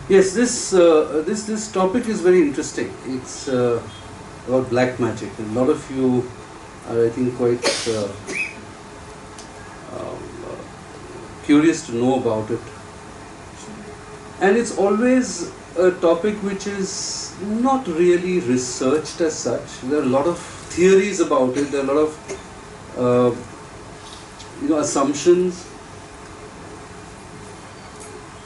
Yes, this topic is very interesting. It's about black magic. A lot of you are, I think, quite um, curious to know about it, and it's always a topic which is not really researched as such. There are a lot of theories about it. There are a lot of assumptions.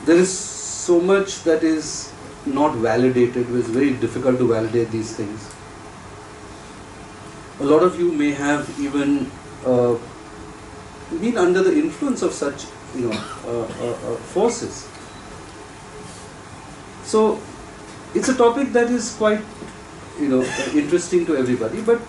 There is so much that is not validated. It's very difficult to validate these things. A lot of you may have even been under the influence of such forces. So it's a topic that is quite interesting to everybody. But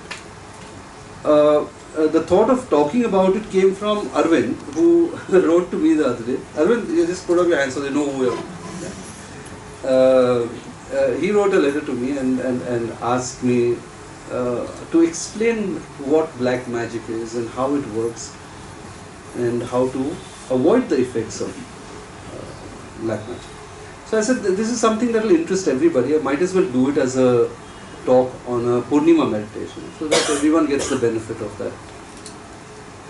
the thought of talking about it came from Arvind, who wrote to me the other day. Arvind, you just put up your hand so they know who you are. He wrote a letter to me and asked me to explain what black magic is and how it works and how to avoid the effects of black magic. So I said, this is something that will interest everybody. I might as well do it as a talk on a Purnima meditation so that everyone gets the benefit of that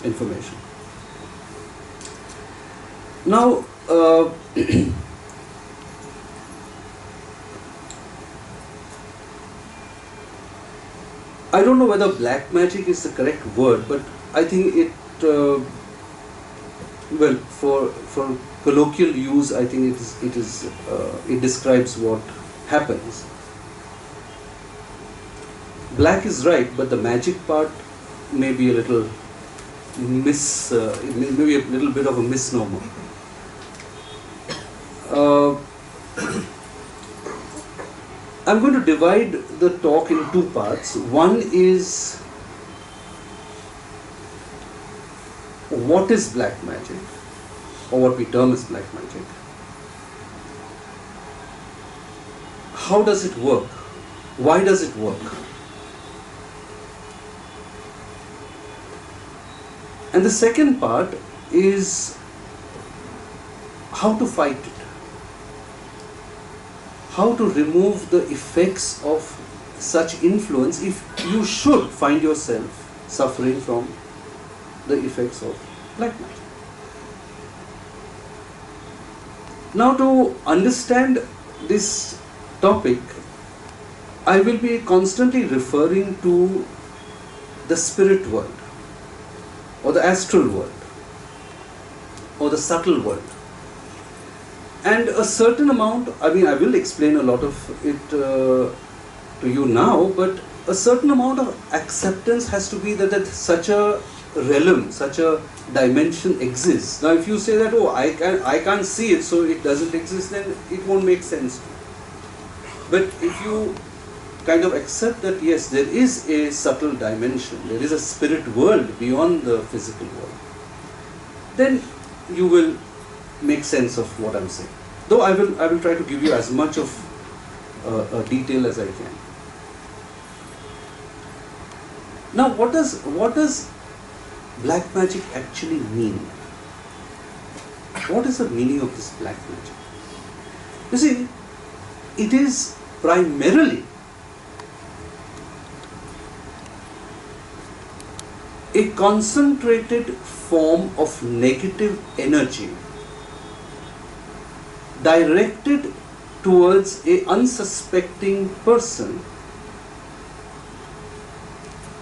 information. Now, I don't know whether black magic is the correct word, but I think it, well, for colloquial use, I think it describes what happens. Black is right, but the magic part may be a little maybe a little bit of a misnomer. I'm going to divide the talk in two parts. One is what is black magic, or what we term as black magic. How does it work? Why does it work? And the second part is how to fight it. How to remove the effects of such influence if you should find yourself suffering from the effects of black magic. Now, to understand this topic, I will be constantly referring to the spirit world, or the astral world, or the subtle world. And a certain amount, I mean, I will explain a lot of it to you now, but a certain amount of acceptance has to be that such a realm, such a dimension exists. Now, if you say that, oh, I can't see it, so it doesn't exist, then it won't make sense. But if you kind of accept that, yes, there is a subtle dimension, there is a spirit world beyond the physical world, then you will make sense of what I'm saying. Though I will try to give you as much of detail as I can. Now, what does black magic actually mean? What is the meaning of this black magic? You see, it is primarily a concentrated form of negative energy directed towards a unsuspecting person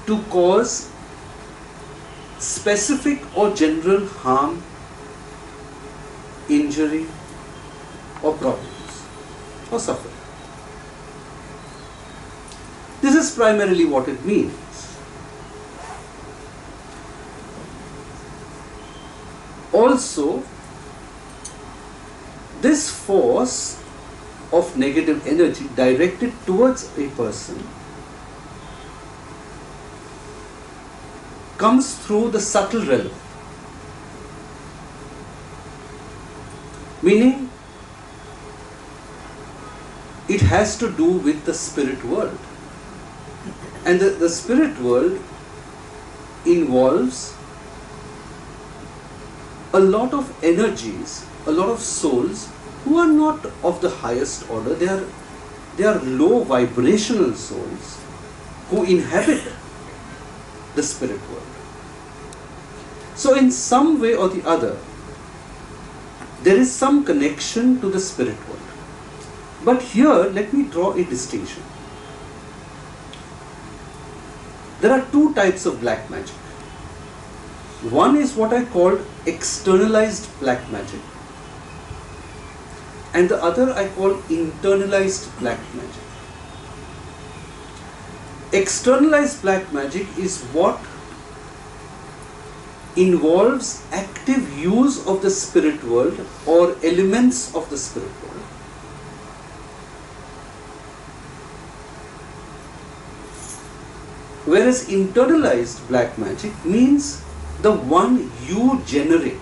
to cause specific or general harm, injury, or problems, or suffering. This is primarily what it means. Also, this force of negative energy directed towards a person comes through the subtle realm, meaning it has to do with the spirit world. And the spirit world involves a lot of energies, a lot of souls who are not of the highest order. They are low vibrational souls who inhabit the spirit world. So in some way or the other, there is some connection to the spirit world. But here, let me draw a distinction. There are two types of black magic. One is what I called externalized black magic, and the other I call internalized black magic. Externalized black magic is what involves active use of the spirit world or elements of the spirit world. Whereas internalized black magic means the one you generate,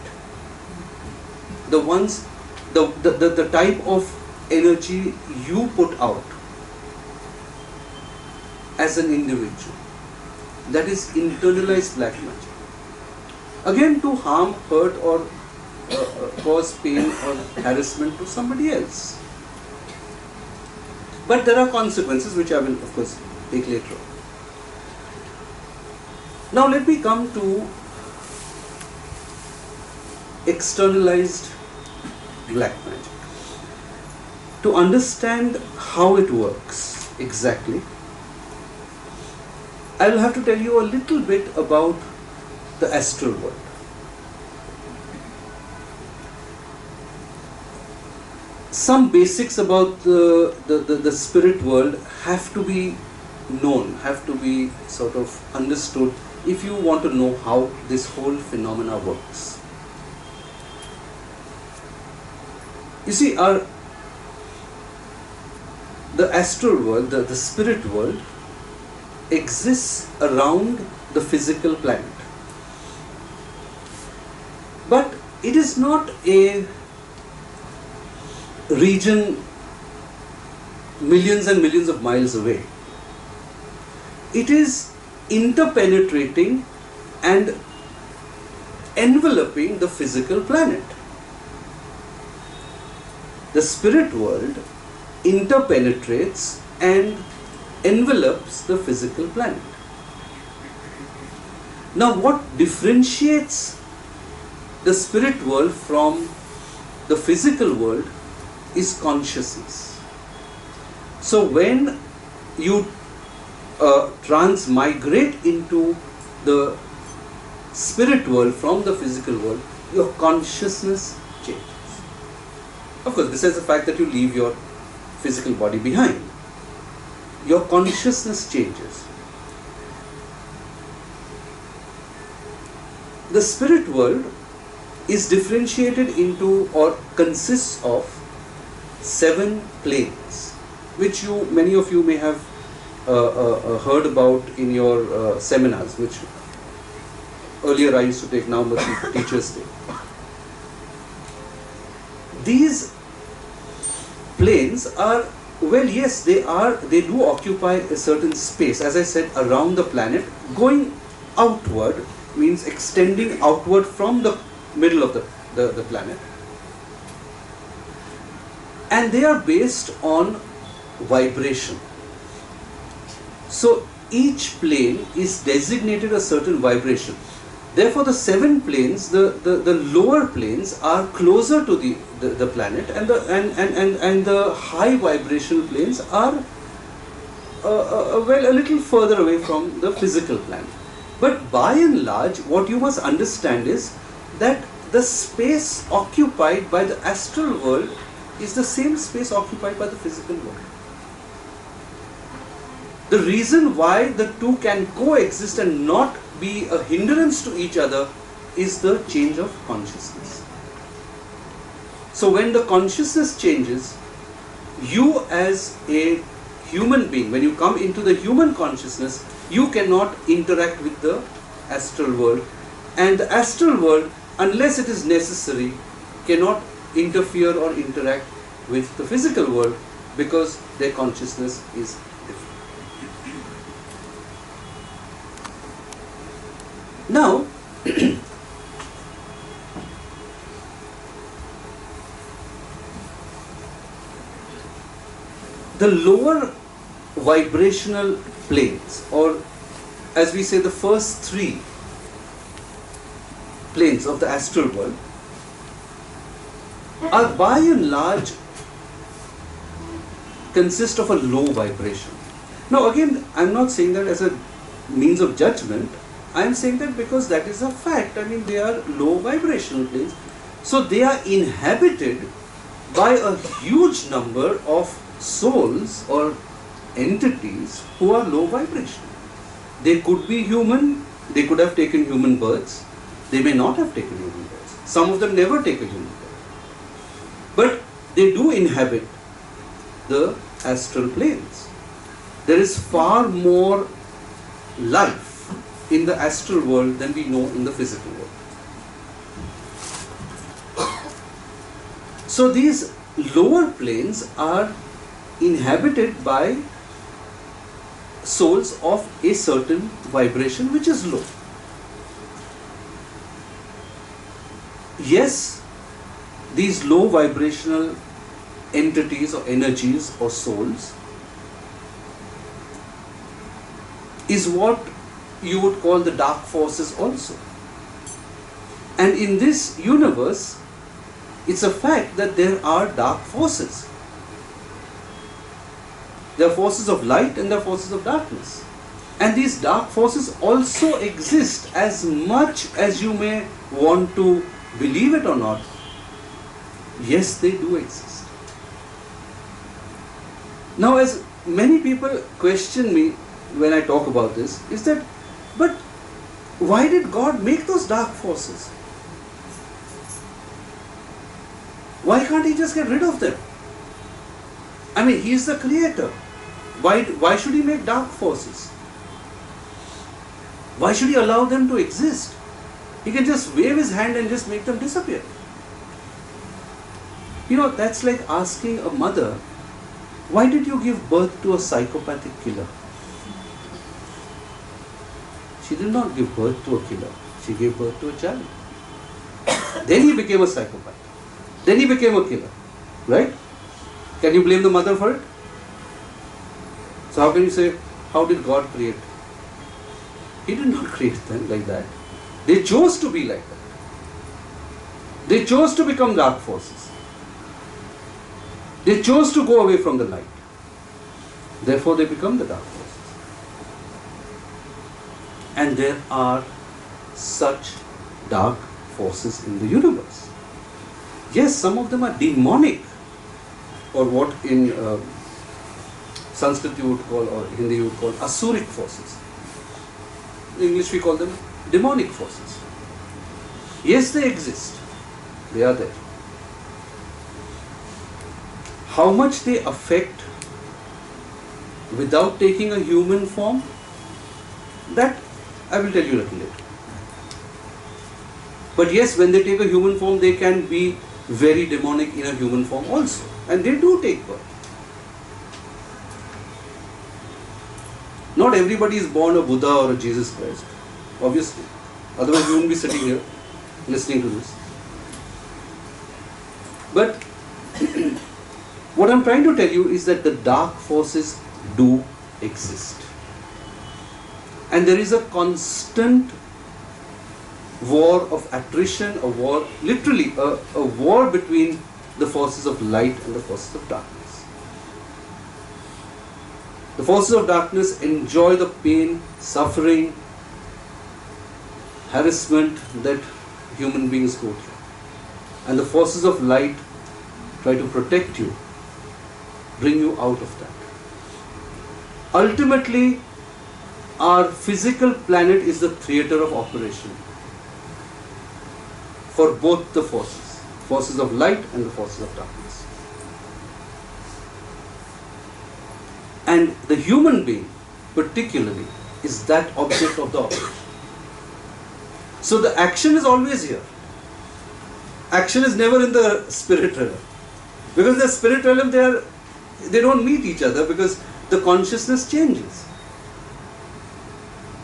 the type of energy you put out as an individual. That is internalized black magic. Again, to harm, hurt, or cause pain or harassment to somebody else. But there are consequences which I will, of course, take later on. Now let me come to externalized black magic. To understand how it works exactly, I will have to tell you a little bit about the astral world. Some basics about the spirit world have to be known, have to be sort of understood if you want to know how this whole phenomena works. You see, the astral world, the spirit world, exists around the physical planet. But it is not a region millions and millions of miles away. It is interpenetrating and enveloping the physical planet. The spirit world interpenetrates and envelopes the physical planet. Now, what differentiates the spirit world from the physical world is consciousness. So when you transmigrate into the spirit world from the physical world, your consciousness changes. Of course, besides the fact that you leave your physical body behind, your consciousness changes. The spirit world is differentiated into or consists of 7 planes, which many of you may have heard about in your seminars, which earlier I used to take, now mostly teachers take. These planes are, well, yes, they do occupy a certain space, as I said, around the planet. Going outward means extending outward from the middle of the planet, and they are based on vibration. So each plane is designated a certain vibration. Therefore, the 7 planes, the lower planes are closer to the planet, and the high vibrational planes are well, a little further away from the physical planet. But by and large, what you must understand is that the space occupied by the astral world is the same space occupied by the physical world. The reason why the two can coexist and not be a hindrance to each other is the change of consciousness. So when the consciousness changes, you as a human being, when you come into the human consciousness, you cannot interact with the astral world, and the astral world, unless it is necessary, cannot interfere or interact with the physical world because their consciousness is different. Now, the lower vibrational planes, or as we say, the first three planes of the astral world, are by and large consist of a low vibration. Now again, I'm not saying that as a means of judgment. I'm saying that because that is a fact. I mean, they are low vibrational planes. So they are inhabited by a huge number of souls or entities who are low vibration. They could be human, they could have taken human births, they may not have taken human births. Some of them never take a human birth. But they do inhabit the astral planes. There is far more life in the astral world than we know in the physical world. So these lower planes are inhabited by souls of a certain vibration which is low. Yes, these low vibrational entities or energies or souls is what you would call the dark forces also. And in this universe, it's a fact that there are dark forces. There are forces of light and there are forces of darkness. And these dark forces also exist, as much as you may want to believe it or not. Yes, they do exist. Now, as many people question me when I talk about this, is that, but why did God make those dark forces? Why can't He just get rid of them? I mean, He is the creator. Why should He make dark forces? Why should He allow them to exist? He can just wave His hand and just make them disappear. You know, that's like asking a mother, why did you give birth to a psychopathic killer? She did not give birth to a killer. She gave birth to a child. Then he became a psychopath. Then he became a killer. Right? Can you blame the mother for it? So how can you say, how did God create? He did not create them like that. They chose to be like that. They chose to become dark forces. They chose to go away from the light. Therefore they become the dark forces. And there are such dark forces in the universe. Yes, some of them are demonic, or what in Sanskrit you would call, or Hindi you would call, asuric forces. In English we call them demonic forces. Yes, they exist. They are there. How much they affect without taking a human form, that I will tell you a little later. But yes, when they take a human form, they can be very demonic in a human form also. And they do take birth. Not everybody is born a Buddha or a Jesus Christ, obviously. Otherwise, we wouldn't be sitting here listening to this. But what I'm trying to tell you is that the dark forces do exist. And there is a constant war of attrition, a war, literally a war between the forces of light and the forces of darkness. The forces of darkness enjoy the pain, suffering, harassment that human beings go through. And the forces of light try to protect you, bring you out of that. Ultimately, our physical planet is the theater of operation for both the forces, forces of light and the forces of darkness. And the human being, particularly, is that object of the operation. So the action is always here. Action is never in the spirit realm. Because the spirit realm, they don't meet each other because the consciousness changes.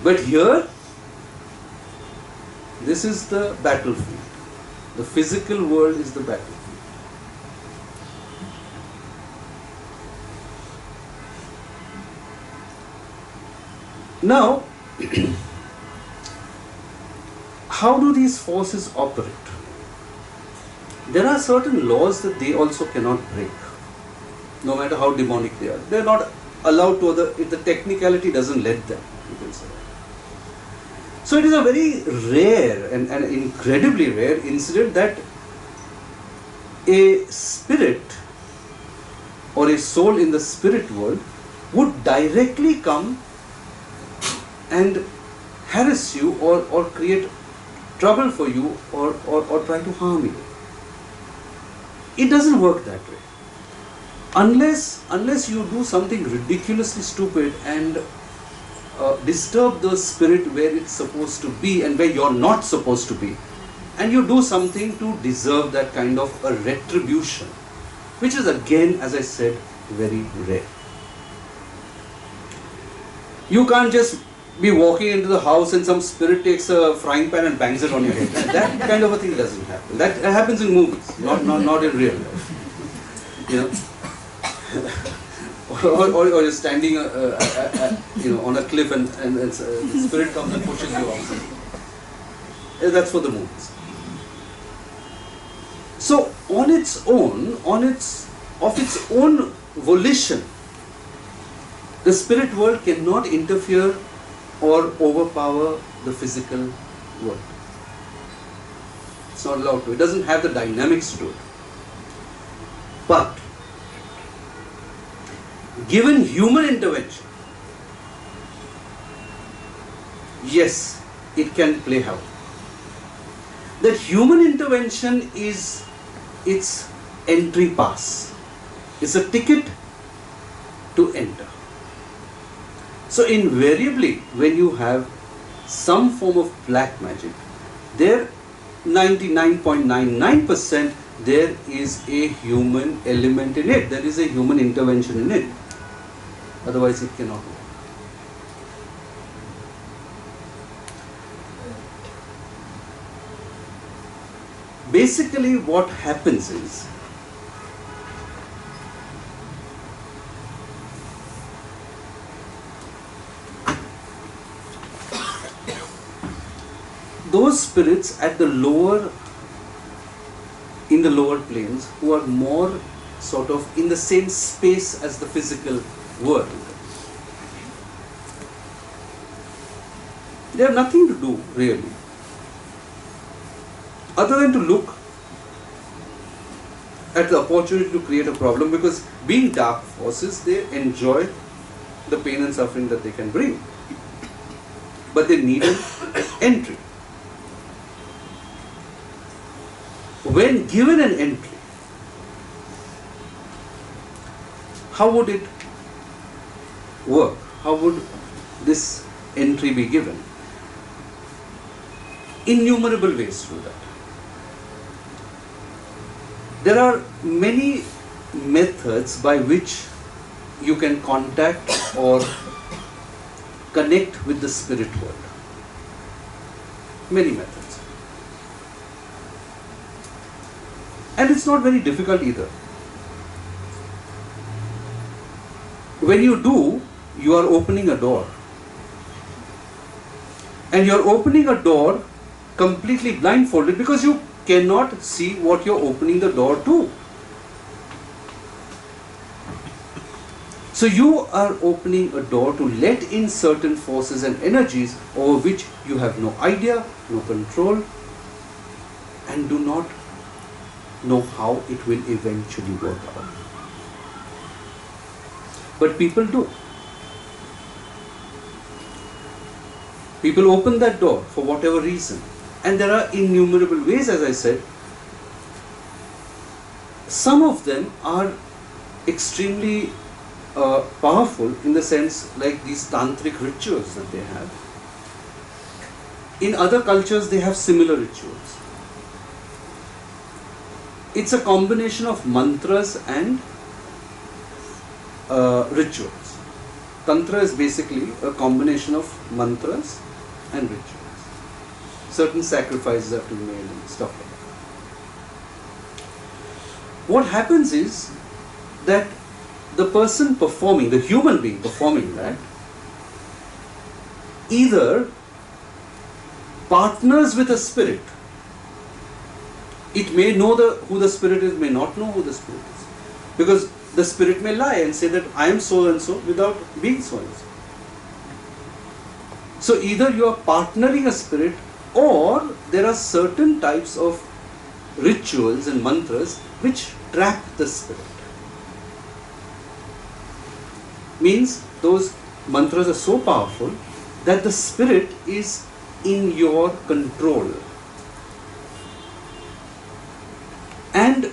But here, this is the battlefield. The physical world is the battlefield. Now, how do these forces operate? There are certain laws that they also cannot break, no matter how demonic they are. They are not allowed to, if the technicality doesn't let them, you can say. So it is a very rare and incredibly rare incident that a spirit or a soul in the spirit world would directly come and harass you or create trouble for you or try to harm you. It doesn't work that way. Unless you do something ridiculously stupid and disturb the spirit where it's supposed to be and where you're not supposed to be, and you do something to deserve that kind of a retribution, which is again, as I said, very rare. You can't just be walking into the house and some spirit takes a frying pan and bangs it on your head. That kind of a thing doesn't happen. That happens in movies, not in real life. You know, or you're standing, on a cliff and the spirit comes and pushes you off. That's for the movies. So, of its own volition, the spirit world cannot interfere or overpower the physical world. It's not allowed to. It doesn't have the dynamics to do it. But given human intervention, yes, it can play havoc. That human intervention is its entry pass. It's a ticket to enter. So invariably, when you have some form of black magic, there 99.99% there is a human element in it. There is a human intervention in it. Otherwise, it cannot work. Basically, what happens is, those spirits at the in the lower planes who are more sort of in the same space as the physical world, they have nothing to do really other than to look at the opportunity to create a problem, because being dark forces, they enjoy the pain and suffering that they can bring, but they need an entry. When given an entry, how would it work? How would this entry be given? Innumerable ways through that. There are many methods by which you can contact or connect with the spirit world. Many methods. And it's not very difficult either. When you do, you are opening a door. And you are opening a door completely blindfolded, because you cannot see what you're opening the door to. So you are opening a door to let in certain forces and energies over which you have no idea, no control, and do not know how it will eventually work out. But people do. People open that door for whatever reason. And there are innumerable ways, as I said. Some of them are extremely powerful in the sense like these tantric rituals that they have. In other cultures, they have similar rituals. It's a combination of mantras and rituals. Tantra is basically a combination of mantras and rituals. Certain sacrifices have to be made and stuff like that. What happens is that the person performing, the human being performing that, either partners with a spirit. It may know who the spirit is, may not know who the spirit is. Because the spirit may lie and say that I am so and so without being so and so. So either you are partnering a spirit, or there are certain types of rituals and mantras which trap the spirit. Means those mantras are so powerful that the spirit is in your control. And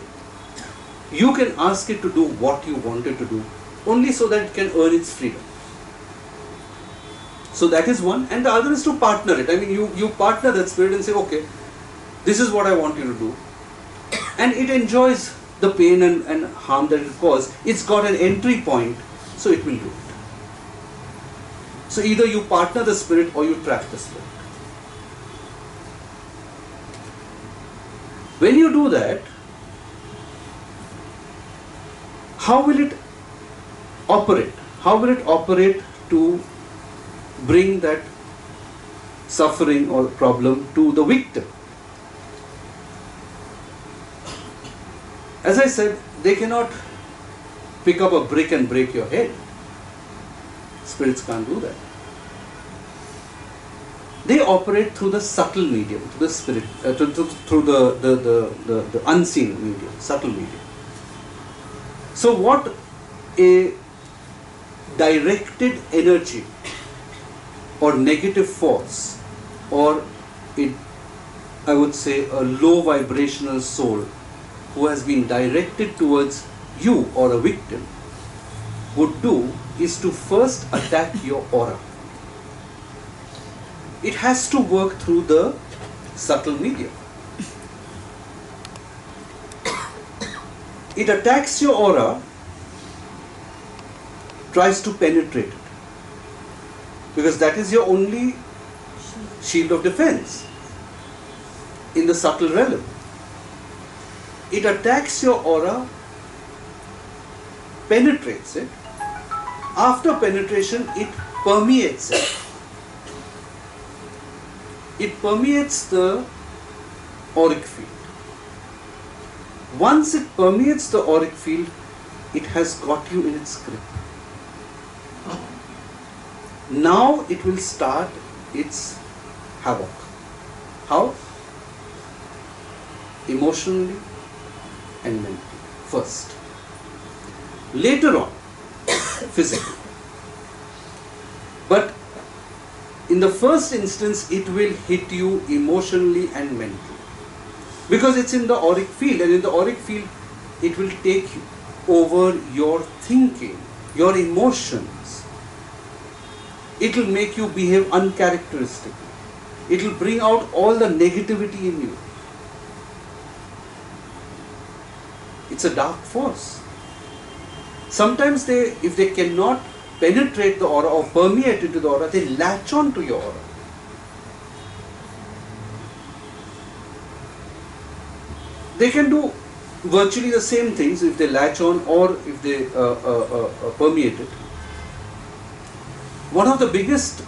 you can ask it to do what you want it to do, only so that it can earn its freedom. So that is one. And the other is to partner it. I mean, you partner that spirit and say, okay, this is what I want you to do. And it enjoys the pain and harm that it causes. It's got an entry point, so it will do it. So either you partner the spirit or you trap the spirit. When you do that, how will it operate? How will it operate to bring that suffering or problem to the victim? As I said, they cannot pick up a brick and break your head. Spirits can't do that. They operate through the subtle medium, through the spirit, through the unseen medium, subtle medium. So what a directed energy or negative force, or I would say a low vibrational soul who has been directed towards you or a victim would do is to first attack your aura. It has to work through the subtle medium. It attacks your aura, tries to penetrate it, because that is your only shield of defense in the subtle realm. It attacks your aura, penetrates it. After penetration, it permeates it. It permeates the auric field. Once it permeates the auric field, it has got you in its grip. Now it will start its havoc. How? Emotionally and mentally first. Later on, physically. But in the first instance, it will hit you emotionally and mentally. Because it's in the auric field, and in the auric field, it will take over your thinking, your emotions. It will make you behave uncharacteristically. It will bring out all the negativity in you. It's a dark force. Sometimes if they cannot penetrate the aura or permeate into the aura, they latch on to your aura. They can do virtually the same things if they latch on or if they permeate it. One of the biggest,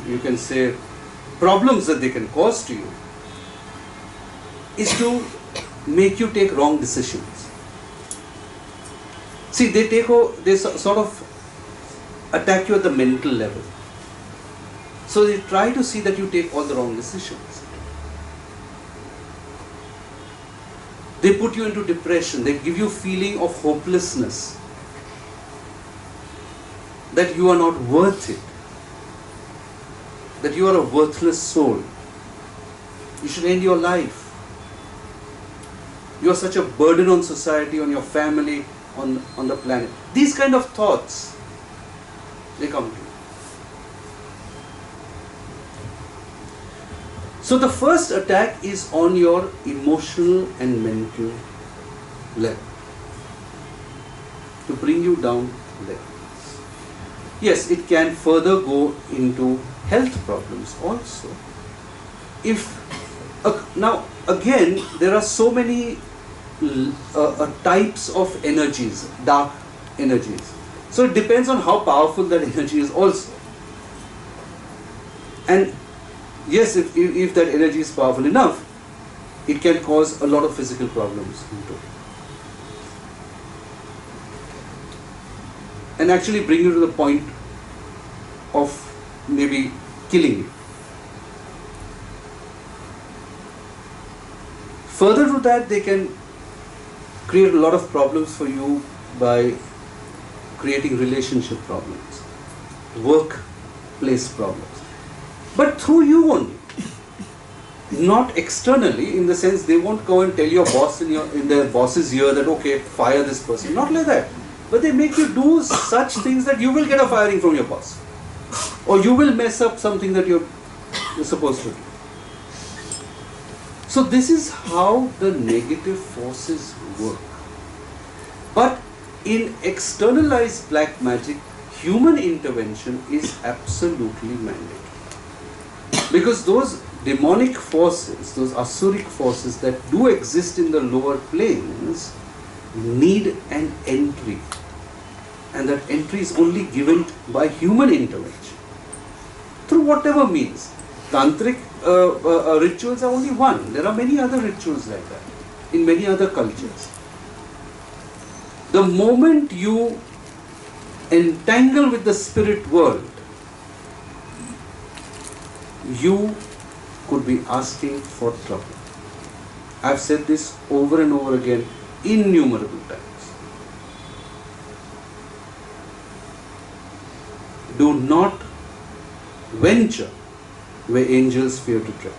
you can say, problems that they can cause to you is to make you take wrong decisions. See, they sort of attack you at the mental level. So they try to see that you take all the wrong decisions. They put you into depression. They give you a feeling of hopelessness, that you are not worth it, that you are a worthless soul. You should end your life. You are such a burden on society, on your family, on the planet. These kind of thoughts, they come to you. So the first attack is on your emotional and mental level, to bring you down levels. Yes, it can further go into health problems also. Now again, there are so many types of energies, dark energies. So it depends on how powerful that energy is also. And yes, if that energy is powerful enough, it can cause a lot of physical problems too. And actually bring you to the point of maybe killing you. Further to that, they can create a lot of problems for you by creating relationship problems, workplace problems, but through you only, not externally, in the sense they won't go and tell your boss in their boss's ear that okay, fire this person, not like that, but they make you do such things that you will get a firing from your boss, or you will mess up something that you're supposed to do. So this is how the negative forces work. But in externalized black magic, human intervention is absolutely mandatory. Because those demonic forces, those asuric forces that do exist in the lower planes need an entry. And that entry is only given by human intervention. Through whatever means. Tantric rituals are only one. There are many other rituals like that in many other cultures. The moment you entangle with the spirit world, you could be asking for trouble. I've said this over and over again innumerable times. Do not venture where angels fear to tread.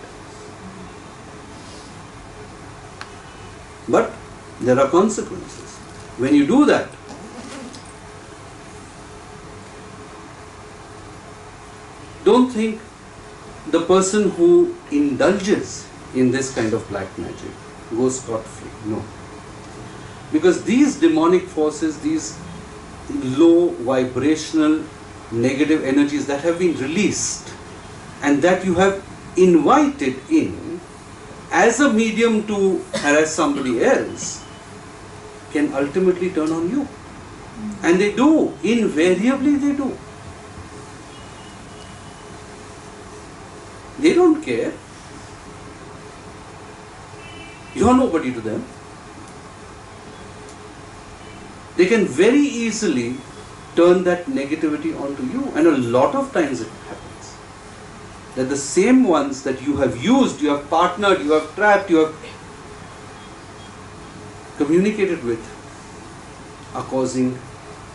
But there are consequences. When you do that, don't think the person who indulges in this kind of black magic goes scot-free. No. Because these demonic forces, these low vibrational negative energies that have been released and that you have invited in as a medium to harass somebody else can ultimately turn on you. And they do. Invariably they do. They don't care. You are nobody to them. They can very easily turn that negativity onto you, and a lot of times it happens that the same ones that you have used, you have partnered, you have trapped, you have communicated with are causing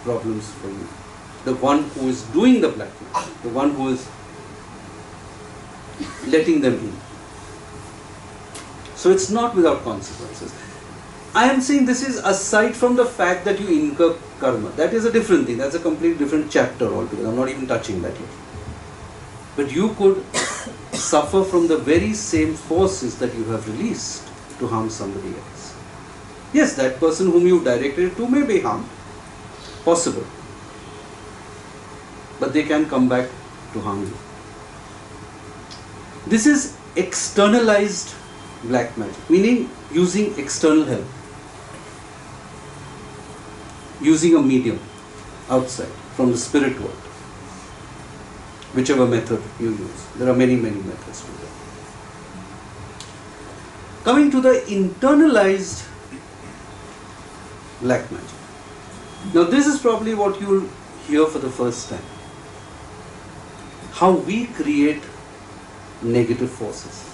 problems for you. The one who is doing the black magic, the one who is letting them in. So it's not without consequences. I am saying this is aside from the fact that you incur karma. That is a different thing. That's a completely different chapter altogether. I'm not even touching that yet. But you could suffer from the very same forces that you have released to harm somebody else. Yes, that person whom you directed it to may be harmed. Possible. But they can come back to harm you. This is externalized black magic, meaning using external help. Using a medium outside from the spirit world. Whichever method you use. There are many, many methods to that. Coming to the internalized black magic. Now this is probably what you will hear for the first time. How we create negative forces.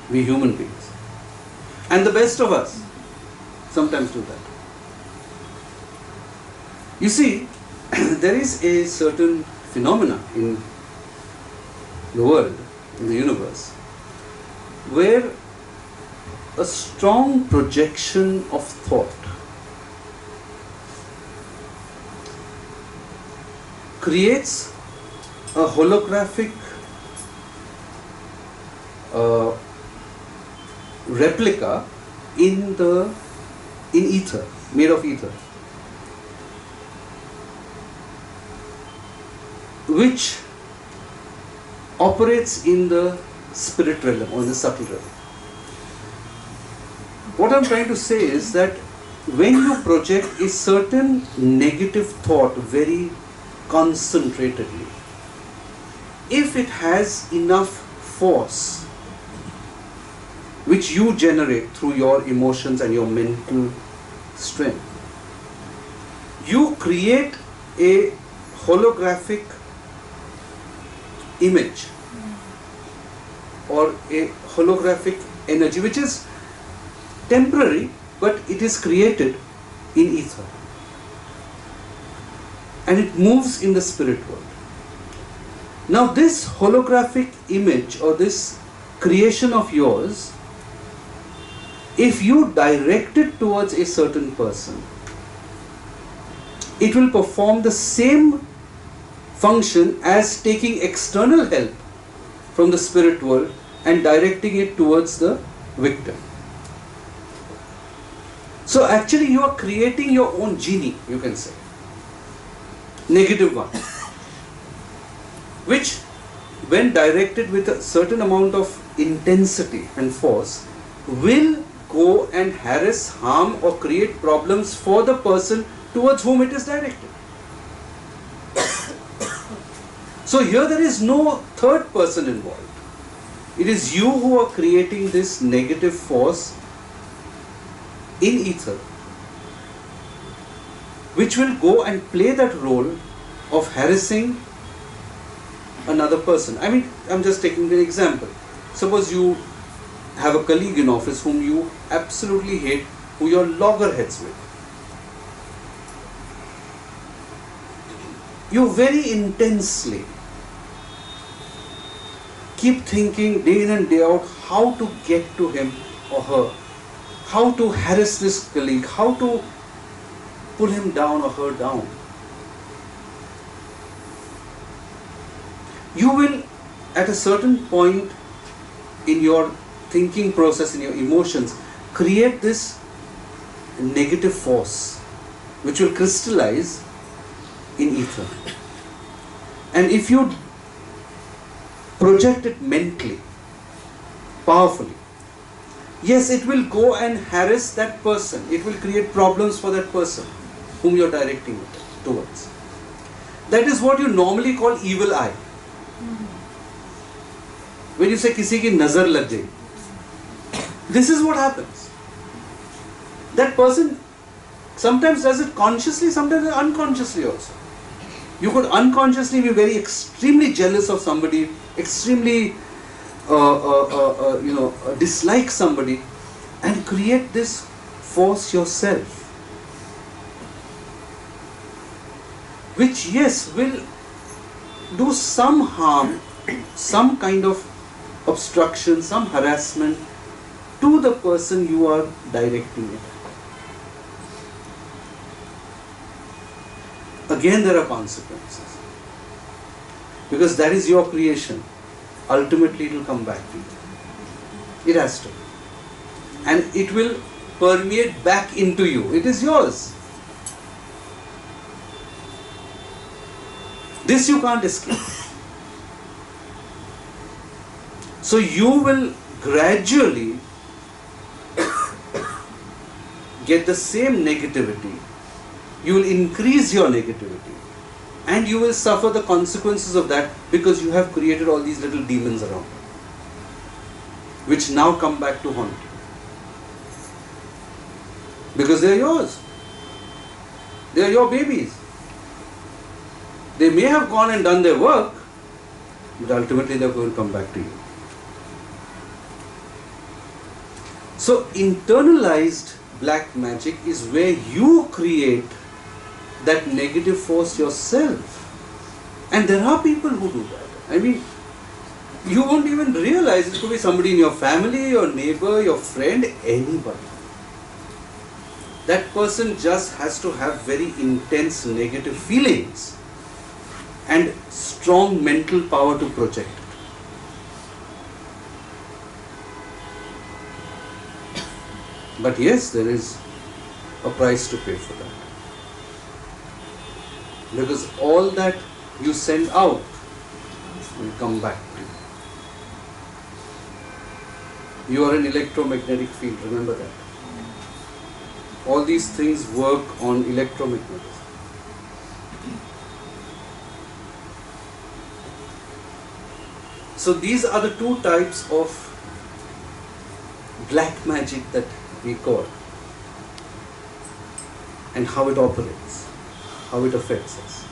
We human beings. And the best of us sometimes do that. You see, there is a certain phenomena in the world, in the universe, where a strong projection of thought creates a holographic replica in ether, made of ether, which operates in the spirit realm or in the subtle realm. What I'm trying to say is that when you project a certain negative thought very concentratedly, if it has enough force which you generate through your emotions and your mental strength, you create a holographic image or a holographic energy which is temporary, but it is created in ether and it moves in the spirit world. Now this holographic image or this creation of yours, if you direct it towards a certain person, it will perform the same function as taking external help from the spirit world and directing it towards the victim. So actually you are creating your own genie, you can say, negative one, which when directed with a certain amount of intensity and force will go and harass, harm or create problems for the person towards whom it is directed. So here there is no third person involved. It is you who are creating this negative force in ether, which will go and play that role of harassing another person. I mean, I'm just taking an example. Suppose you have a colleague in office whom you absolutely hate, who you're loggerheads with. You very intensely keep thinking day in and day out how to get to him or her, how to harass this colleague, how to pull him down or her down. You will, at a certain point in your thinking process, in your emotions, create this negative force which will crystallize in ether. And if you project it mentally, powerfully, yes, it will go and harass that person. It will create problems for that person whom you are directing it towards. That is what you normally call evil eye. When you say किसी की नजर लग जाए, this is what happens. That person sometimes does it consciously, sometimes unconsciously also. You could unconsciously be very extremely jealous of somebody, extremely dislike somebody, and create this force yourself, which yes will do some harm, some kind of obstruction, some harassment to the person you are directing it. Again, there are consequences, because that is your creation. Ultimately it will come back to you. It has to. And it will permeate back into you. It is yours. This you can't escape. So you will gradually get the same negativity. You will increase your negativity. And you will suffer the consequences of that, because you have created all these little demons around you, which now come back to haunt you. Because they are yours. They are your babies. They may have gone and done their work, but ultimately they are going to come back to you. So internalized black magic is where you create that negative force yourself. And there are people who do that. I mean, you won't even realize it could be somebody in your family, your neighbor, your friend, anybody. That person just has to have very intense negative feelings and strong mental power to project it. But yes, there is a price to pay for that. Because all that you send out will come back to you. You are an electromagnetic field, remember that. All these things work on electromagnetism. So these are the two types of black magic that we call, and how it operates, how it affects us.